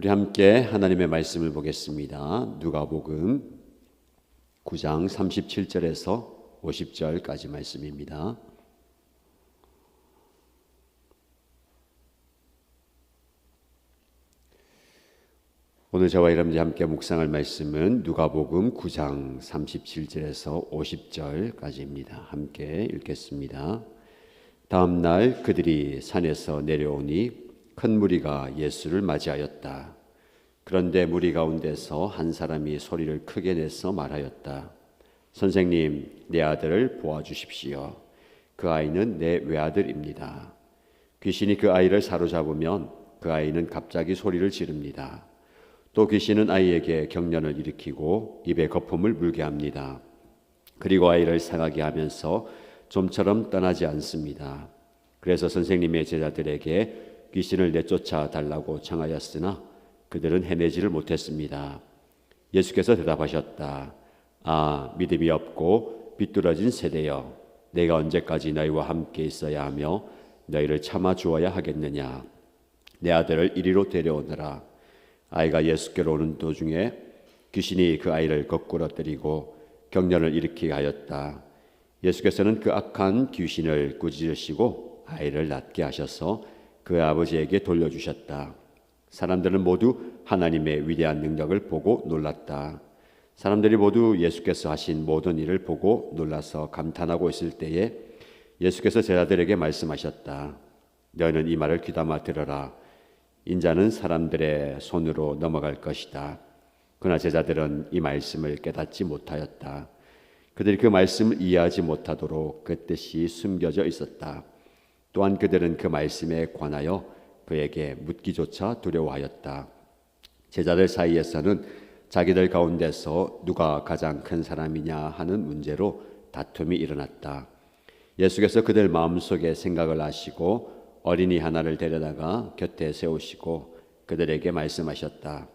우리 함께 하나님의 말씀을 보겠습니다. 누가복음 9장 37절에서 50절까지 말씀입니다. 오늘 저와 여러분이 함께 묵상할 말씀은 누가복음 9장 37절에서 50절까지입니다. 함께 읽겠습니다. 다음 날 그들이 산에서 내려오니 큰 무리가 예수를 맞이하였다. 그런데 무리 가운데서 한 사람이 소리를 크게 내서 말하였다. 선생님, 내 아들을 보아주십시오. 그 아이는 내 외아들입니다. 귀신이 그 아이를 사로잡으면 그 아이는 갑자기 소리를 지릅니다. 또 귀신은 아이에게 경련을 일으키고 입에 거품을 물게 합니다. 그리고 아이를 상하게 하면서 좀처럼 떠나지 않습니다. 그래서 선생님의 제자들에게 귀신을 내쫓아 달라고 청하였으나 그들은 해내지를 못했습니다. 예수께서 대답하셨다. 아, 믿음이 없고 비뚤어진 세대여, 내가 언제까지 너희와 함께 있어야 하며 너희를 참아 주어야 하겠느냐. 내 아들을 이리로 데려오너라. 아이가 예수께로 오는 도중에 귀신이 그 아이를 거꾸로 때리고 경련을 일으키게 하였다. 예수께서는 그 악한 귀신을 꾸짖으시고 아이를 낫게 하셔서 그 아버지에게 돌려주셨다. 사람들은 모두 하나님의 위대한 능력을 보고 놀랐다. 사람들이 모두 예수께서 하신 모든 일을 보고 놀라서 감탄하고 있을 때에 예수께서 제자들에게 말씀하셨다. 너희는 이 말을 귀담아 들어라. 인자는 사람들의 손으로 넘어갈 것이다. 그러나 제자들은 이 말씀을 깨닫지 못하였다. 그들이 그 말씀을 이해하지 못하도록 그 뜻이 숨겨져 있었다. 또한 그들은 그 말씀에 관하여 그에게 묻기조차 두려워하였다. 제자들 사이에서는 자기들 가운데서 누가 가장 큰 사람이냐 하는 문제로 다툼이 일어났다. 예수께서 그들 마음속의 생각을 아시고 어린이 하나를 데려다가 곁에 세우시고 그들에게 말씀하셨다.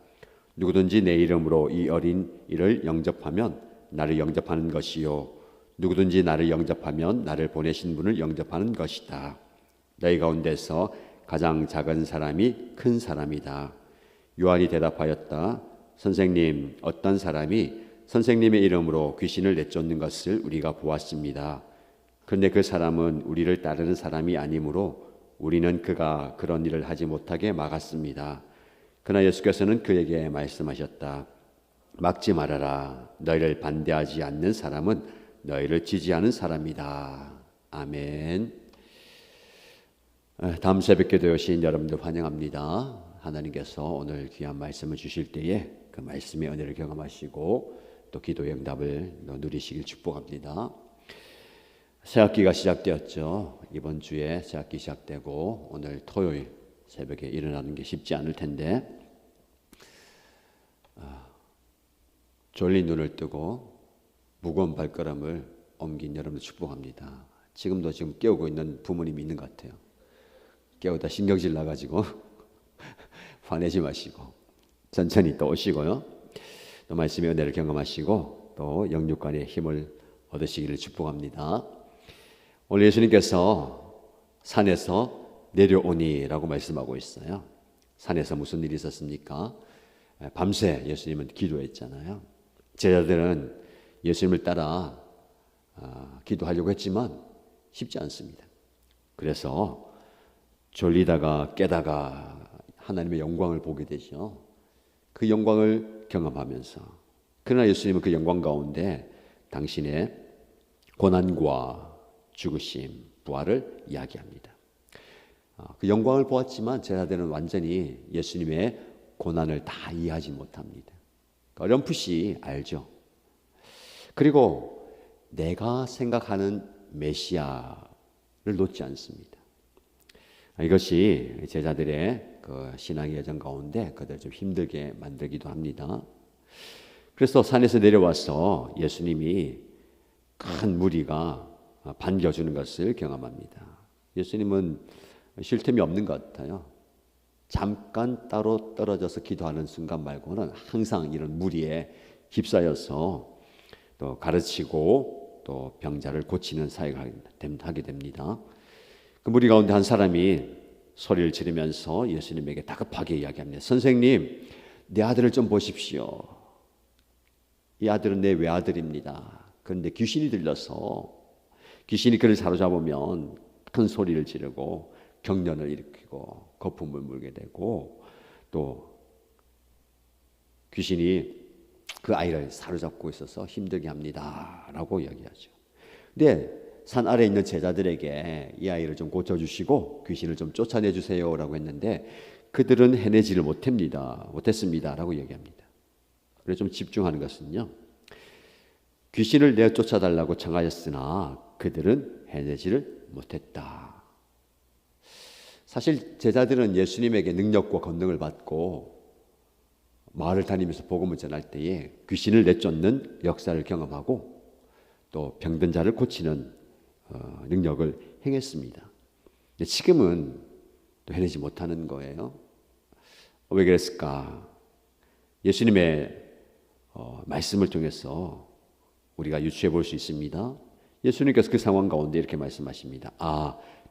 누구든지 내 이름으로 이 어린이를 영접하면 나를 영접하는 것이요, 누구든지 나를 영접하면 나를 보내신 분을 영접하는 것이다. 너희 가운데서 가장 작은 사람이 큰 사람이다. 요한이 대답하였다. 선생님, 어떤 사람이 선생님의 이름으로 귀신을 내쫓는 것을 우리가 보았습니다. 그런데 그 사람은 우리를 따르는 사람이 아니므로 우리는 그가 그런 일을 하지 못하게 막았습니다. 그러나 예수께서는 그에게 말씀하셨다. 막지 말아라. 너희를 반대하지 않는 사람은 너희를 지지하는 사람이다. 아멘. 다음 새벽기도에 오신 여러분들 환영합니다. 하나님께서 오늘 귀한 말씀을 주실 때에 그 말씀의 은혜를 경험하시고 또 기도의 응답을 누리시길 축복합니다. 새학기가 시작되었죠. 이번 주에 새학기 시작되고 오늘 토요일 새벽에 일어나는 게 쉽지 않을 텐데 졸린 눈을 뜨고 무거운 발걸음을 옮긴 여러분을 축복합니다. 지금 깨우고 있는 부모님이 있는 것 같아요. 깨우다 신경질 나가지고 화내지 마시고 천천히 또 오시고요. 또 말씀의 은혜를 경험하시고 또 영육간의 힘을 얻으시기를 축복합니다. 오늘 예수님께서 산에서 내려오니라고 말씀하고 있어요. 산에서 무슨 일이 있었습니까? 밤새 예수님은 기도했잖아요. 제자들은 예수님을 따라 기도하려고 했지만 쉽지 않습니다. 그래서 졸리다가 깨다가 하나님의 영광을 보게 되죠. 그 영광을 경험하면서 그러나 예수님은 그 영광 가운데 당신의 고난과 죽으심, 부활을 이야기합니다. 그 영광을 보았지만 제자들은 완전히 예수님의 고난을 다 이해하지 못합니다. 어렴풋이 알죠. 그리고 내가 생각하는 메시아를 놓지 않습니다. 이것이 제자들의 그 신앙의 여정 가운데 그들 좀 힘들게 만들기도 합니다. 그래서 산에서 내려와서 예수님이 큰 무리가 반겨주는 것을 경험합니다. 예수님은 쉴 틈이 없는 것 같아요. 잠깐 따로 떨어져서 기도하는 순간 말고는 항상 이런 무리에 휩싸여서 또 가르치고 또 병자를 고치는 사역을 하게 됩니다. 그 무리 가운데 한 사람이 소리를 지르면서 예수님에게 다급하게 이야기합니다. 선생님, 내 아들을 좀 보십시오. 이 아들은 내 외아들입니다. 그런데 귀신이 들려서 귀신이 그를 사로잡으면 큰 소리를 지르고 경련을 일으키고 거품을 물게 되고 또 귀신이 그 아이를 사로잡고 있어서 힘들게 합니다 라고 이야기하죠. 근데 산 아래에 있는 제자들에게 이 아이를 좀 고쳐주시고 귀신을 좀 쫓아내주세요 라고 했는데 그들은 해내지를 못했습니다 라고 얘기합니다. 그래서 좀 집중하는 것은요, 귀신을 내쫓아달라고 청하였으나 그들은 해내지를 못했다. 사실 제자들은 예수님에게 능력과 권능을 받고 마을을 다니면서 복음을 전할 때에 귀신을 내쫓는 역사를 경험하고 또 병든 자를 고치는 능력을 행했습니다. 지금은 또 해내지 못하는 거예요. 왜 그랬을까? 예수님의 말씀을 통해서 우리가 유추해 볼 수 있습니다. 예수님께서 그 상황 가운데 이렇게 말씀하십니다.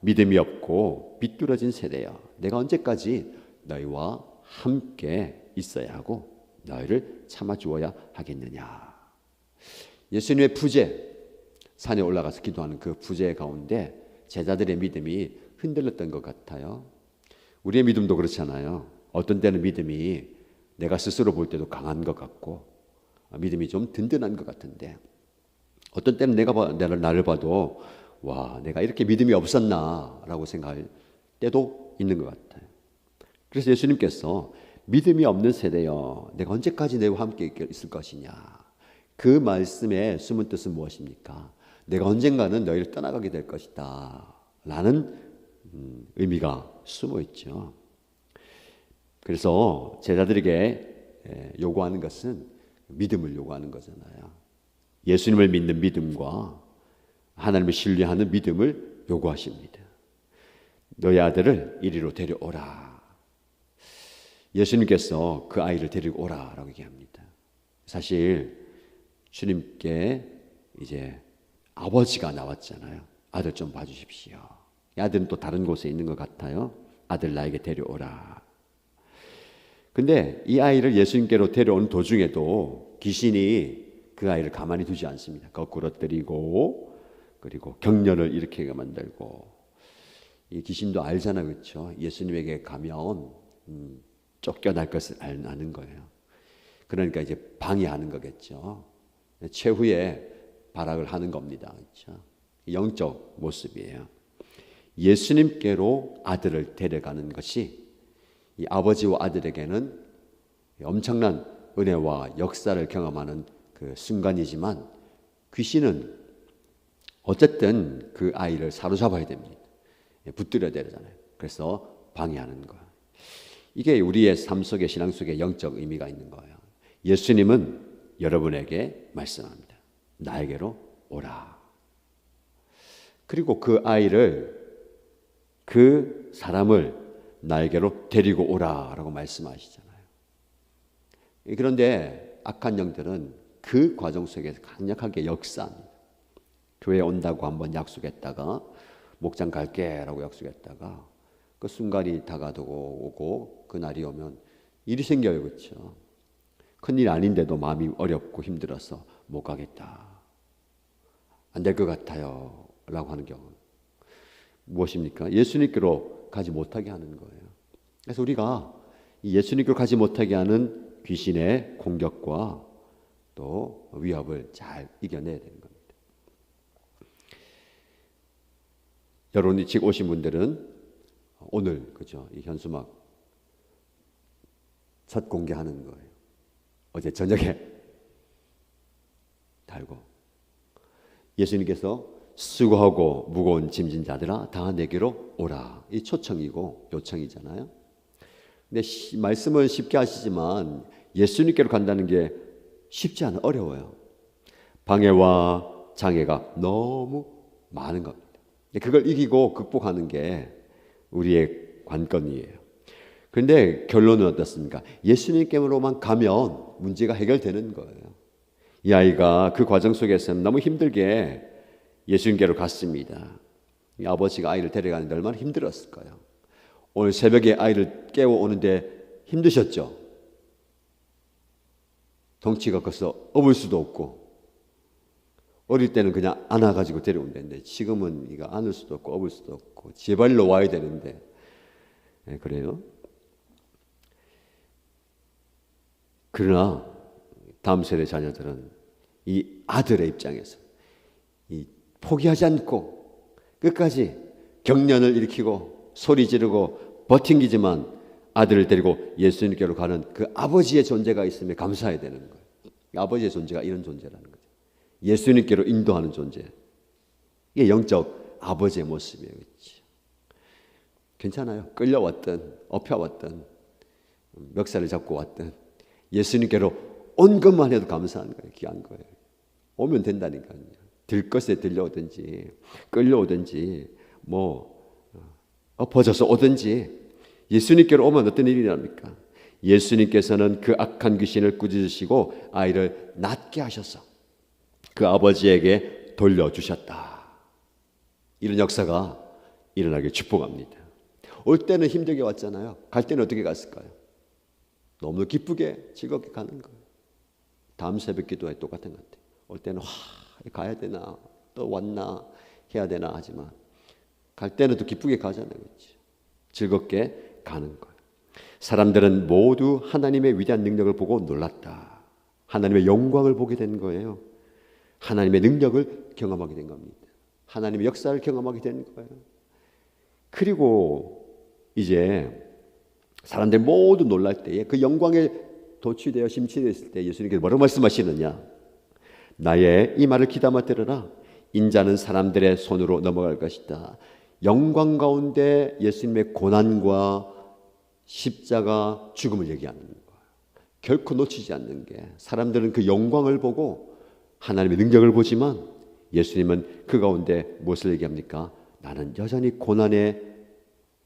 믿음이 없고 비뚤어진 세대야. 내가 언제까지 너희와 함께 있어야 하고 너희를 참아주어야 하겠느냐. 예수님의 부재, 산에 올라가서 기도하는 그 부재 가운데 제자들의 믿음이 흔들렸던 것 같아요. 우리의 믿음도 그렇잖아요. 어떤 때는 믿음이 내가 스스로 볼 때도 강한 것 같고 믿음이 좀 든든한 것 같은데 어떤 때는 나를 봐도 와, 내가 이렇게 믿음이 없었나 라고 생각할 때도 있는 것 같아요. 그래서 예수님께서 믿음이 없는 세대여, 내가 언제까지 너희와 함께 있을 것이냐. 그 말씀의 숨은 뜻은 무엇입니까? 내가 언젠가는 너희를 떠나가게 될 것이다 라는 의미가 숨어 있죠. 그래서 제자들에게 요구하는 것은 믿음을 요구하는 거잖아요. 예수님을 믿는 믿음과 하나님을 신뢰하는 믿음을 요구하십니다. 너희 아들을 이리로 데려오라. 예수님께서 그 아이를 데리고 오라라고 얘기합니다. 사실 주님께 이제 아버지가 나왔잖아요. 아들 좀 봐주십시오. 이 아들은 또 다른 곳에 있는 것 같아요. 아들 나에게 데려오라. 근데 이 아이를 예수님께로 데려온 도중에도 귀신이 그 아이를 가만히 두지 않습니다. 거꾸로 때리고 그리고 경련을 일으키게 만들고. 이 귀신도 알잖아요, 그렇죠? 예수님에게 가면 쫓겨날 것을 아는 거예요. 그러니까 이제 방해하는 거겠죠. 최후의 발악을 하는 겁니다, 그렇죠? 영적 모습이에요. 예수님께로 아들을 데려가는 것이 이 아버지와 아들에게는 엄청난 은혜와 역사를 경험하는 그 순간이지만 귀신은 어쨌든 그 아이를 사로잡아야 됩니다. 붙들어야 되잖아요. 그래서 방해하는 거예요. 이게 우리의 삶 속에 신앙 속에 영적 의미가 있는 거예요. 예수님은 여러분에게 말씀합니다. 나에게로 오라. 그리고 그 아이를 그 사람을 나에게로 데리고 오라라고 말씀하시잖아요. 그런데 악한 영들은 그 과정 속에서 강력하게 역사합니다. 교회에 온다고 한번 약속했다가 목장 갈게라고 약속했다가 그 순간이 다가오고 그날이 오면 일이 생겨요, 그렇죠? 큰일 아닌데도 마음이 어렵고 힘들어서 못 가겠다. 안 될 것 같아요 라고 하는 경우 무엇입니까? 예수님께로 가지 못하게 하는 거예요. 그래서 우리가 이 예수님께로 가지 못하게 하는 귀신의 공격과 또 위협을 잘 이겨내야 되는 겁니다. 여러분이 지금 오신 분들은 오늘 그죠? 이 현수막 첫 공개하는 거예요. 어제 저녁에 달고 예수님께서 수고하고 무거운 짐진 자들아 다 내게로 오라. 이 초청이고 요청이잖아요. 근데 말씀은 쉽게 하시지만 예수님께로 간다는 게 쉽지 않아, 어려워요. 방해와 장애가 너무 많은 겁니다. 그걸 이기고 극복하는 게 우리의 관건이에요. 그런데 결론은 어떻습니까? 예수님께로만 가면 문제가 해결되는 거예요. 이 아이가 그 과정 속에서는 너무 힘들게 예수님께로 갔습니다. 이 아버지가 아이를 데려가는데 얼마나 힘들었을까요? 오늘 새벽에 아이를 깨워오는데 힘드셨죠? 덩치가 커서 업을 수도 없고, 어릴 때는 그냥 안아가지고 데려오면 되는데 지금은 이거 안을 수도 없고 업을 수도 없고 제발로 와야 되는데, 네, 그래요. 그러나 다음 세대 자녀들은 이 아들의 입장에서 이 포기하지 않고 끝까지 경련을 일으키고 소리 지르고 버팅기지만 아들을 데리고 예수님께로 가는 그 아버지의 존재가 있으면 감사해야 되는 거예요. 아버지의 존재가 이런 존재라는 거죠. 예수님께로 인도하는 존재. 이게 영적 아버지의 모습이에요. 그렇죠? 괜찮아요. 끌려왔든 엎혀왔든 멱살을 잡고 왔든 예수님께로 온 것만 해도 감사한 거예요. 귀한 거예요. 오면 된다니까요. 들것에 들려오든지 끌려오든지 엎어져서 오든지 예수님께로 오면 어떤 일이랍니까? 예수님께서는 그 악한 귀신을 꾸짖으시고 아이를 낫게 하셔서 그 아버지에게 돌려주셨다. 이런 역사가 일어나길 축복합니다. 올 때는 힘들게 왔잖아요. 갈 때는 어떻게 갔을까요? 너무 기쁘게 즐겁게 가는 거예요. 다음 새벽 기도에 똑같은 것 같아요. 올 때는 가야 되나 또 왔나 해야 되나 하지만 갈 때는 또 기쁘게 가잖아요. 그렇죠? 즐겁게 가는 거예요. 사람들은 모두 하나님의 위대한 능력을 보고 놀랐다. 하나님의 영광을 보게 된 거예요. 하나님의 능력을 경험하게 된 겁니다. 하나님의 역사를 경험하게 된 거예요. 그리고 이제 사람들 모두 놀랄 때에 그 영광에 도취되어 심취되었을 때 예수님께서 뭐라고 말씀하시느냐? 나의 이 말을 귀담아 들으라. 인자는 사람들의 손으로 넘어갈 것이다. 영광 가운데 예수님의 고난과 십자가 죽음을 얘기하는 거예요. 결코 놓치지 않는 게, 사람들은 그 영광을 보고 하나님의 능력을 보지만 예수님은 그 가운데 무엇을 얘기합니까? 나는 여전히 고난의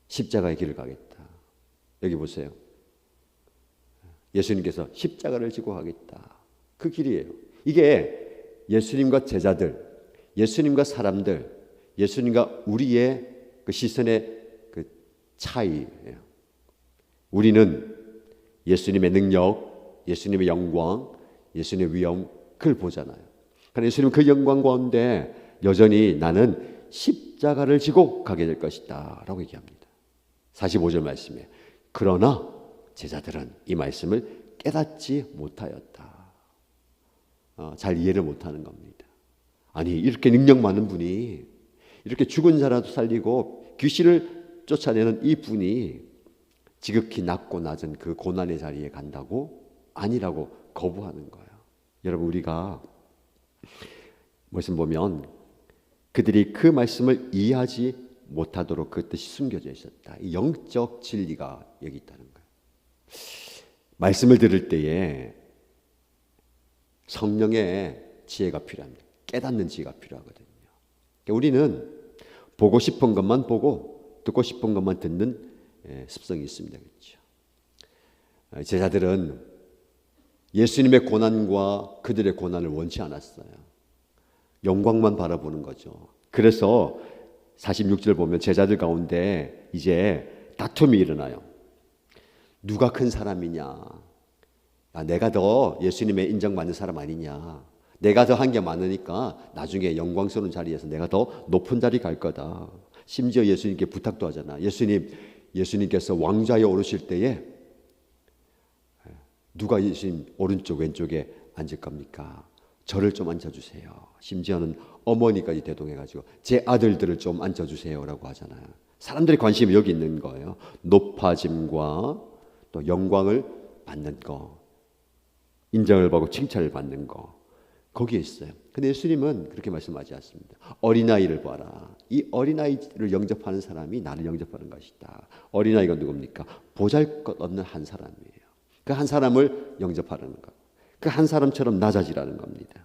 십자가의 길을 가겠다. 여기 보세요. 예수님께서 십자가를 지고 가겠다. 그 길이에요. 이게 예수님과 제자들, 예수님과 사람들, 예수님과 우리의 그 시선의 그 차이예요. 우리는 예수님의 능력, 예수님의 영광, 예수님의 위엄 그걸 보잖아요. 그러나 예수님은 그 영광 가운데 여전히 나는 십자가를 지고 가게 될 것이다 라고 얘기합니다. 45절 말씀에 그러나 제자들은 이 말씀을 깨닫지 못하였다. 잘 이해를 못하는 겁니다. 아니 이렇게 능력 많은 분이, 이렇게 죽은 자라도 살리고 귀신을 쫓아내는 이 분이 지극히 낮고 낮은 그 고난의 자리에 간다고? 아니라고 거부하는 거예요. 여러분, 우리가 말씀 보면 그들이 그 말씀을 이해하지 못하도록 그 뜻이 숨겨져 있었다. 이 영적 진리가 여기 있다는 거예요. 말씀을 들을 때에 성령의 지혜가 필요합니다. 깨닫는 지혜가 필요하거든요. 우리는 보고 싶은 것만 보고 듣고 싶은 것만 듣는 습성이 있습니다. 그렇죠? 제자들은 예수님의 고난과 그들의 고난을 원치 않았어요. 영광만 바라보는 거죠. 그래서 46절 보면 제자들 가운데 이제 다툼이 일어나요. 누가 큰 사람이냐? 내가 더 예수님의 인정받는 사람 아니냐? 내가 더 한 게 많으니까 나중에 영광스러운 자리에서 내가 더 높은 자리 갈 거다. 심지어 예수님께 부탁도 하잖아. 예수님께서 왕좌에 오르실 때에 누가 예수님 오른쪽 왼쪽에 앉을 겁니까? 저를 좀 앉아주세요. 심지어는 어머니까지 대동해가지고 제 아들들을 좀 앉아주세요라고 하잖아요. 사람들의 관심이 여기 있는 거예요. 높아짐과 또 영광을 받는 거, 인정을 받고 칭찬을 받는 거, 거기에 있어요. 근데 예수님은 그렇게 말씀하지 않습니다. 어린아이를 봐라. 이 어린아이를 영접하는 사람이 나를 영접하는 것이다. 어린아이가 누굽니까? 보잘것없는 한 사람이에요. 그 한 사람을 영접하라는 것. 그 한 사람처럼 낮아지라는 겁니다.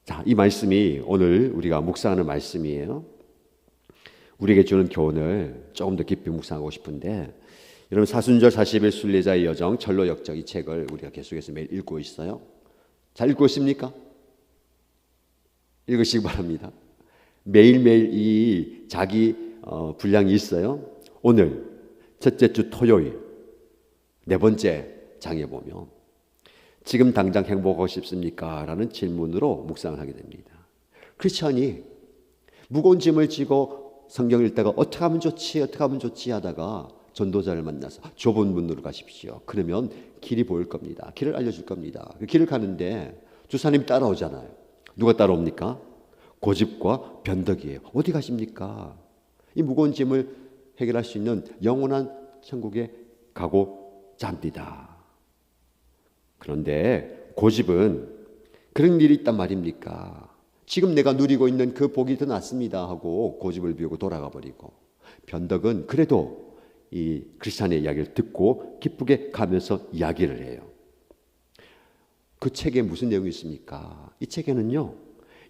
자, 이 말씀이 오늘 우리가 묵상하는 말씀이에요. 우리에게 주는 교훈을 조금 더 깊이 묵상하고 싶은데, 여러분 사순절 40일 순례자의 여정 절로 역적 이 책을 우리가 계속해서 매일 읽고 있어요. 잘 읽고 있습니까? 읽으시기 바랍니다. 매일매일 이 자기 분량이 있어요. 오늘 첫째 주 토요일 네 번째 장에 보면 지금 당장 행복하고 싶습니까? 라는 질문으로 묵상을 하게 됩니다. 크리스천이 무거운 짐을 지고 성경을 읽다가 어떻게 하면 좋지 하다가 전도자를 만나서 좁은 문으로 가십시오. 그러면 길이 보일 겁니다. 길을 알려줄 겁니다. 그 길을 가는데 주사님이 따라오잖아요. 누가 따라옵니까? 고집과 변덕이에요. 어디 가십니까? 이 무거운 짐을 해결할 수 있는 영원한 천국에 가고자 합니다. 그런데 고집은 그런 일이 있단 말입니까? 지금 내가 누리고 있는 그 복이 더 낫습니다 하고 고집을 비우고 돌아가 버리고, 변덕은 그래도 이 크리스찬의 이야기를 듣고 기쁘게 가면서 이야기를 해요. 그 책에 무슨 내용이 있습니까? 이 책에는요,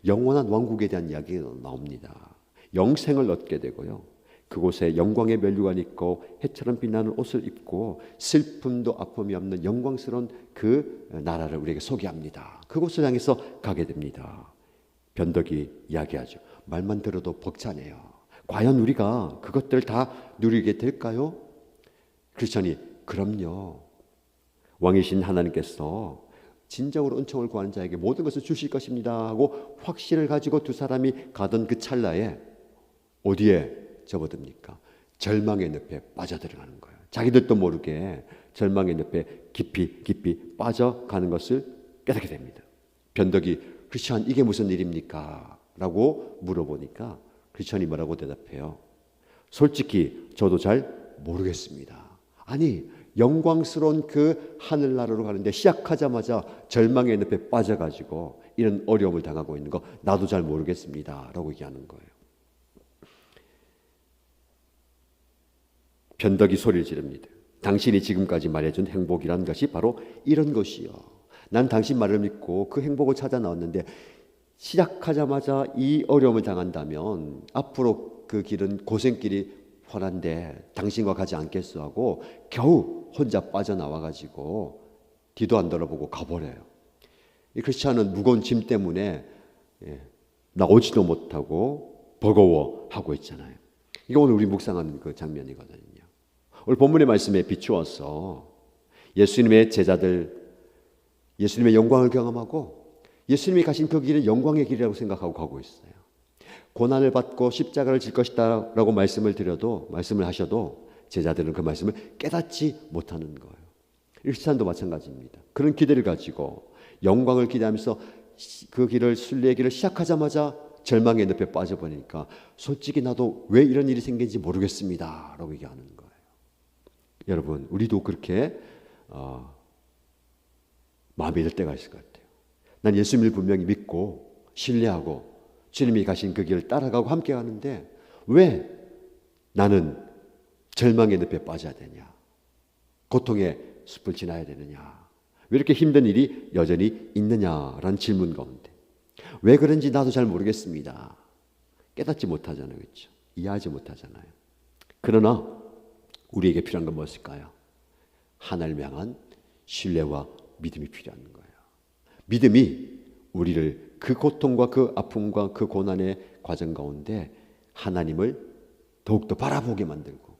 영원한 왕국에 대한 이야기가 나옵니다. 영생을 얻게 되고요, 그곳에 영광의 면류관이 있고 해처럼 빛나는 옷을 입고 슬픔도 아픔이 없는 영광스러운 그 나라를 우리에게 소개합니다. 그곳을 향해서 가게 됩니다. 변덕이 이야기하죠. 말만 들어도 벅차네요. 과연 우리가 그것들을 다 누리게 될까요? 크리스천이 그럼요. 왕이신 하나님께서 진정으로 은총을 구하는 자에게 모든 것을 주실 것입니다 하고 확신을 가지고 두 사람이 가던 그 찰나에 어디에 접어듭니까? 절망의 늪에 빠져들어가는 거예요. 자기들도 모르게 절망의 늪에 깊이 빠져가는 것을 깨닫게 됩니다. 변덕이 크리스천 이게 무슨 일입니까? 라고 물어보니까 크리스천이 뭐라고 대답해요? 솔직히 저도 잘 모르겠습니다. 아니, 영광스러운 그 하늘나라로 가는데 시작하자마자 절망의 늪에 빠져가지고 이런 어려움을 당하고 있는 거 나도 잘 모르겠습니다 라고 얘기하는 거예요. 변덕이 소리를 지릅니다. 당신이 지금까지 말해준 행복이란 것이 바로 이런 것이요. 난 당신 말을 믿고 그 행복을 찾아 나왔는데 시작하자마자 이 어려움을 당한다면 앞으로 그 길은 고생길이 훤한데 당신과 가지 않겠어 하고 겨우 혼자 빠져나와가지고 뒤도 안 돌아보고 가버려요. 이 크리스찬은 무거운 짐 때문에 나오지도 못하고 버거워하고 있잖아요. 이게 오늘 우리 묵상하는 그 장면이거든요. 오늘 본문의 말씀에 비추어서 예수님의 제자들, 예수님의 영광을 경험하고 예수님이 가신 그 길은 영광의 길이라고 생각하고 가고 있어요. 고난을 받고 십자가를 질 것이다 라고 말씀을 하셔도 제자들은 그 말씀을 깨닫지 못하는 거예요. 크리스찬도 마찬가지입니다. 그런 기대를 가지고 영광을 기대하면서 그 길을, 순례의 길을 시작하자마자 절망의 늪에 빠져버리니까 솔직히 나도 왜 이런 일이 생긴지 모르겠습니다 라고 얘기하는 거예요. 여러분, 우리도 그렇게 마음이 들 때가 있을 것 같아요. 난 예수님을 분명히 믿고 신뢰하고 주님이 가신 그 길을 따라가고 함께 가는데 왜 나는 절망의 늪에 빠져야 되냐? 고통의 숲을 지나야 되느냐? 왜 이렇게 힘든 일이 여전히 있느냐라는 질문 가운데 왜 그런지 나도 잘 모르겠습니다. 깨닫지 못하잖아요. 그렇죠? 이해하지 못하잖아요. 그러나 우리에게 필요한 건 무엇일까요? 하나님을 향한 신뢰와 믿음이 필요한 거예요. 믿음이 우리를 그 고통과 그 아픔과 그 고난의 과정 가운데 하나님을 더욱더 바라보게 만들고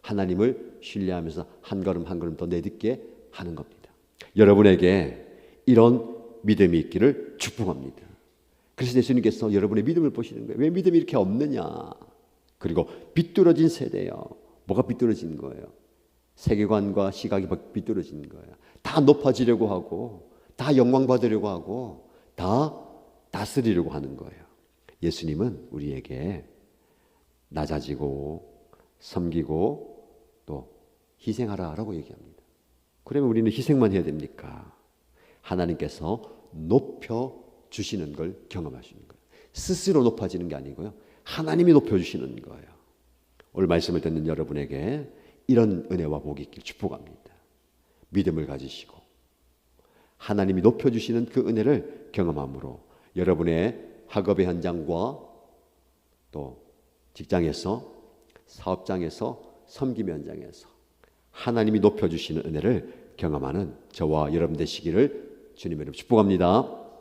하나님을 신뢰하면서 한 걸음 한 걸음 더 내딛게 하는 겁니다. 여러분에게 이런 믿음이 있기를 축복합니다. 그래서 예수님께서 여러분의 믿음을 보시는 거예요. 왜 믿음이 이렇게 없느냐? 그리고 비뚤어진 세대예요. 뭐가 비뚤어진 거예요? 세계관과 시각이 비뚤어진 거예요. 다 높아지려고 하고 다 영광 받으려고 하고 다 다스리려고 하는 거예요. 예수님은 우리에게 낮아지고 섬기고 또 희생하라라고 얘기합니다. 그러면 우리는 희생만 해야 됩니까? 하나님께서 높여주시는 걸 경험하시는 거예요. 스스로 높아지는 게 아니고요. 하나님이 높여주시는 거예요. 오늘 말씀을 듣는 여러분에게 이런 은혜와 복이 있길 축복합니다. 믿음을 가지시고 하나님이 높여주시는 그 은혜를 경험함으로 여러분의 학업의 현장과 또 직장에서 사업장에서 섬김의 현장에서 하나님이 높여주시는 은혜를 경험하는 저와 여러분 되시기를 주님의 이름으로 축복합니다.